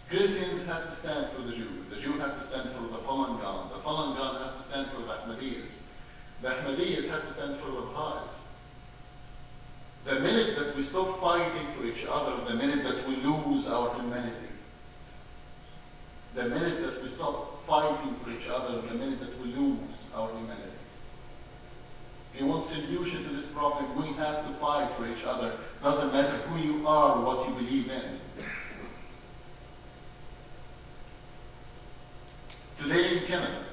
Christians have to stand for the Jew have to stand for the Falun Gong have to stand for the Ahmadiyyas have to stand for the Baha'is. The minute that we stop fighting for each other, the minute that we lose our humanity, the minute that we stop fighting for each other, the minute that we lose our humanity. If you want solution to this problem, we have to fight for each other. Doesn't matter who you are, what you believe in. Today in Canada,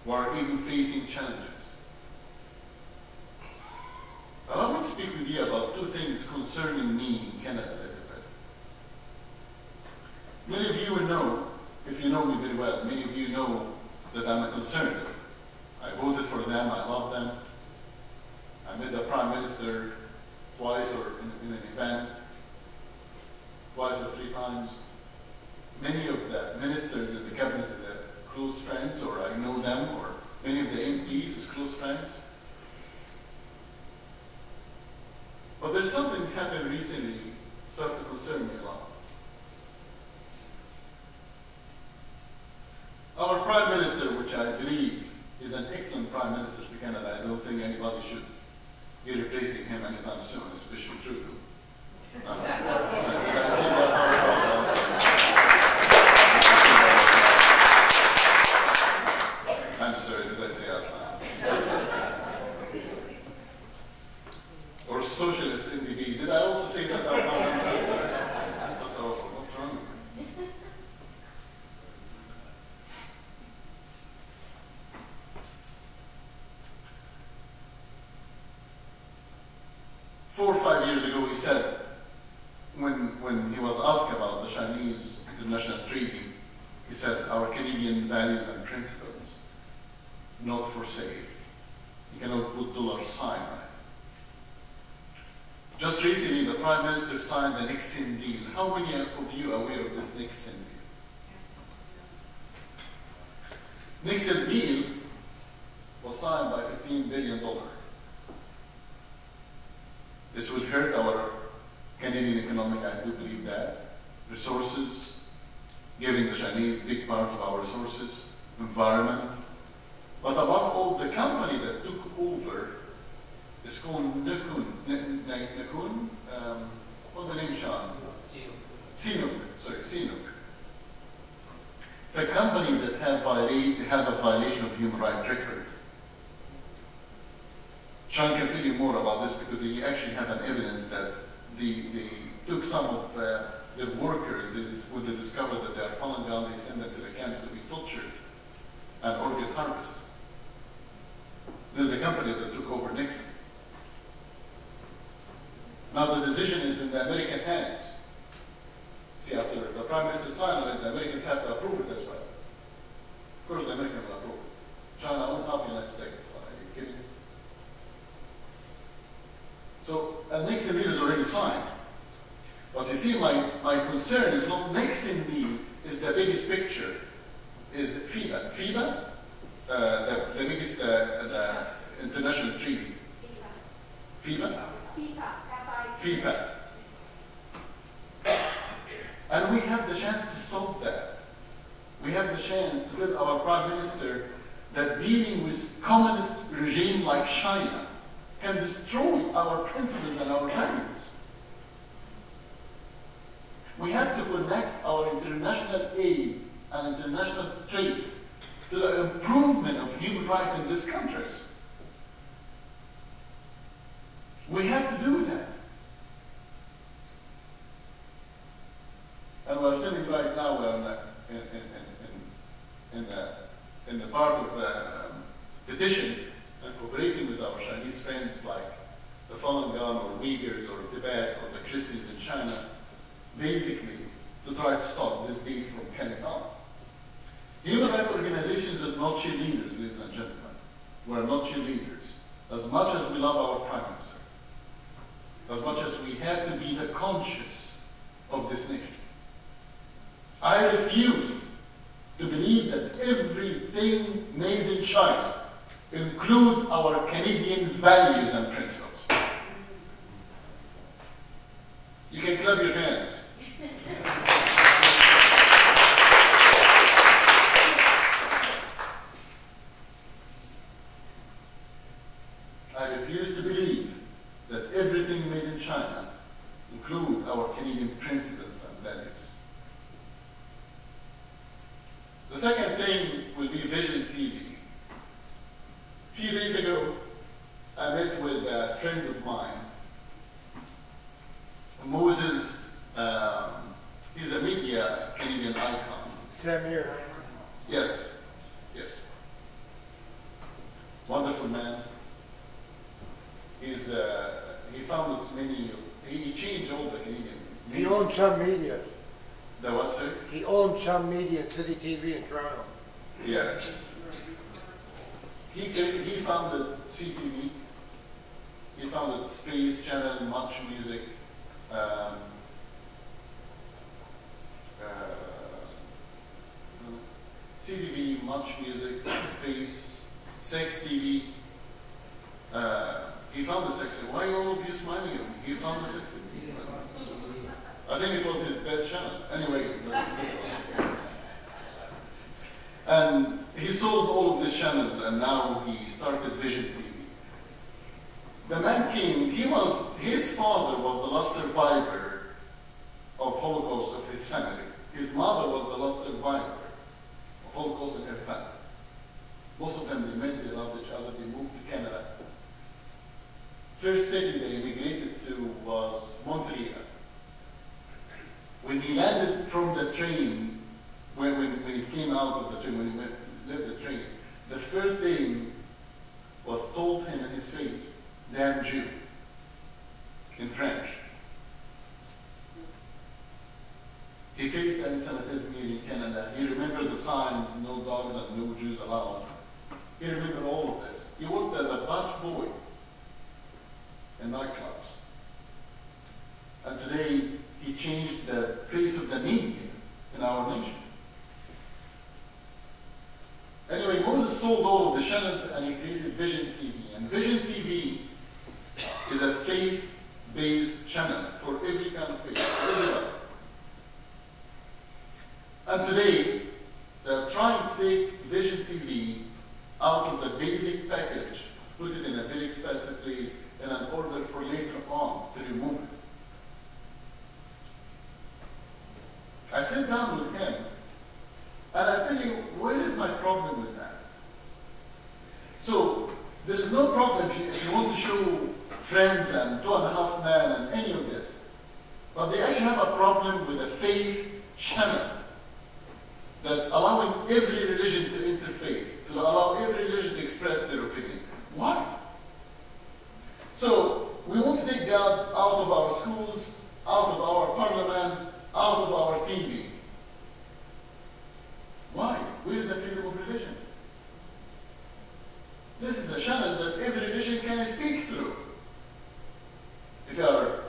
we are even facing challenges. Allow me to speak with you about two things concerning me in Canada a little bit. Many of you will know, if you know me very well, many of you know that I'm a conservative. I voted for them, I love them. I met the Prime Minister twice or in an event, twice or three times. Many of the ministers in the cabinet are close friends, or I know them, or many of the MPs is close friends. But there's something happened recently started to concern me a lot. Our Prime Minister, which I believe is an excellent Prime Minister to Canada, I don't think anybody should be replacing him anytime soon, especially Trudeau. Did I say that out loud? I'm sorry, did I say out loud? Or socialist NDB. Did I also say that out loud? I'm so sorry. That's awful. What's wrong with me? Four or 5 years ago, he said, when he was asked about the Chinese international treaty, he said, our Canadian values and principles, not for sale. You cannot put dollar sign on it. Just recently, the Prime Minister signed the Nixon deal. How many of you are aware of this Nixon deal? Nixon deal was signed by $15 billion. This will hurt our Canadian economy, I do believe that. Resources, giving the Chinese a big part of our resources, environment. But above all, the company that took over is called Nakun. What's the name, Sean? Sinuk. Sorry, Sinuk. It's a company that have a violation of human rights record. Sean can tell you more about this because he actually have an evidence that they took some of the workers, when they discovered that they are Falun Gong, they send them to the camps to be tortured and organ harvest. This is a company that took over Nixon. Now the decision is in the American hands. See, after the Prime Minister signed on it, the Americans have to approve it as well. Of course, the Americans will approve it. China won't have the United States. Are you kidding me? So, a Nixon deal is already signed. But you see, my concern is not Nixon deal, is the biggest picture, is FIBA. FIBA, the biggest the international treaty. FIBA? FIBA. And we have the chance to stop that. We have the chance to tell our Prime Minister that dealing with communist regime like China can destroy our principles and our values. We have to connect our international aid and international trade to the improvement of human rights in these countries. We have to do that. And we're sitting right now in the part of the petition and cooperating with our Chinese friends like the Falun Gong or Uyghurs or Tibet or the Christians in China, basically to try to stop this deal from carrying on. Human rights organizations are not cheerleaders, ladies and gentlemen. We are not cheerleaders. As much as we love our Prime Minister, as much as we have to be the conscience of this nation, I refuse to believe that everything made in China include our Canadian values and principles. You can clap your hands. thing will be Vision TV. A few days ago, I met with a friend of mine, Moses. He's a media Canadian icon. Same here. Yes, yes. Wonderful man. He founded many. He changed all the Canadian. He owned Chum Media. The what, sir? He owned Chum Media and City TV in Toronto. Yeah. He founded CTV. He founded Space Channel, Much Music. CTV, Much Music, Space, Sex TV. He founded Sex TV. Why are all of you smiling at me? He founded Sex TV. I think it was his best channel. Anyway. And he sold all of these channels, and now he started Vision TV. The man came, his father was the last survivor of Holocaust of his family. His mother was the last survivor of Holocaust in her family. Most of them, they met, they loved each other, they moved to Canada. First city they immigrated to was Montreal. When he landed from the train, when he came out of the train, when he left the train, the first thing was told him in his face, "Damn Jew," in French. He faced anti-Semitism here in Canada. He remembered the signs, no dogs and no Jews allowed. He remembered all of this. He worked as a busboy in nightclubs. And today, he changed the face of the media in our nation. Anyway, Moses sold all of the channels and he created Vision TV. And Vision TV is a faith-based channel for every kind of faith, everyone. And today, they're trying to take Vision TV out of the basic package, put it in a very expensive place, in an order for later on to remove it. I sat down with him, and I tell you, where is my problem with that? So, there is no problem if you want to show Friends and 2.5 Men and any of this. But they actually have a problem with a faith channel that allowing every religion to interfaith, to allow every religion to express their opinion. Why? So, we want to take God out of our schools, out of our parliament, out of our TV. Why? Where is the freedom of religion? This is a channel that every religion can speak through. If you are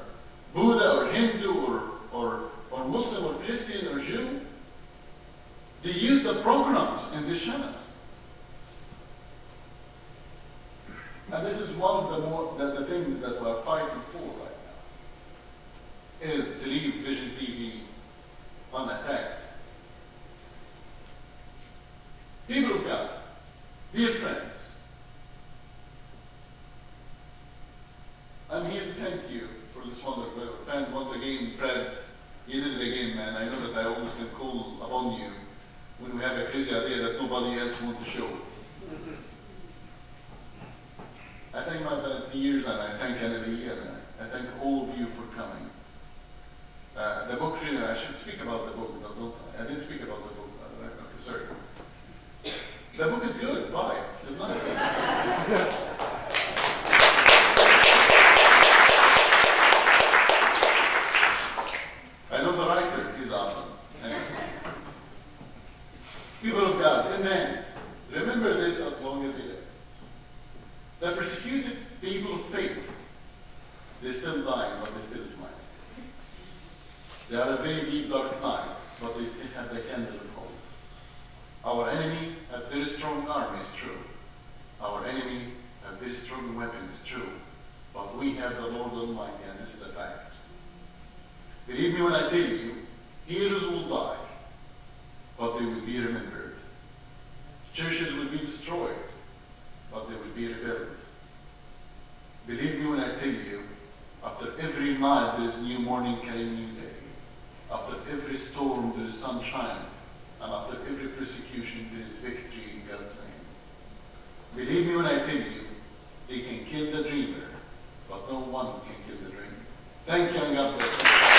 Buddha or Hindu or Muslim or Christian or Jew, they use the programs in these channels. And this is one of the things that we're fighting for right now, is to leave Vision TV unattacked. People of God, dear friends, I'm here to thank you for this wonderful event. Once again, Fred, you did it again, man. I know that I always can call upon you when we have a crazy idea that nobody else wants to show. I thank my volunteers, and I thank Kennedy, and I thank all of you for coming. The book, Freedom, I should speak about the book, I didn't speak about the book, okay, sorry. The book is good, buy it, it's nice. I know the writer is awesome. Anyway. People of God, amen. Remember this as long as you live. The persecuted people of faith, they still dying, but they still smile. They are a very deep, dark night, but they still have the candle of hope. Our enemy have very strong army, it's true. Our enemy have very strong weapons, it's true. But we have the Lord Almighty, and this is a fact. Believe me when I tell you, heroes will die, but they will be remembered. Churches will be destroyed, but they will be rebuilt. Believe me when I tell you, after every night there is new morning carrying new day. After every storm there is sunshine and after every persecution there is victory in God's name. Believe me when I tell you, they can kill the dreamer, but no one can kill the dream. Thank you and God bless you.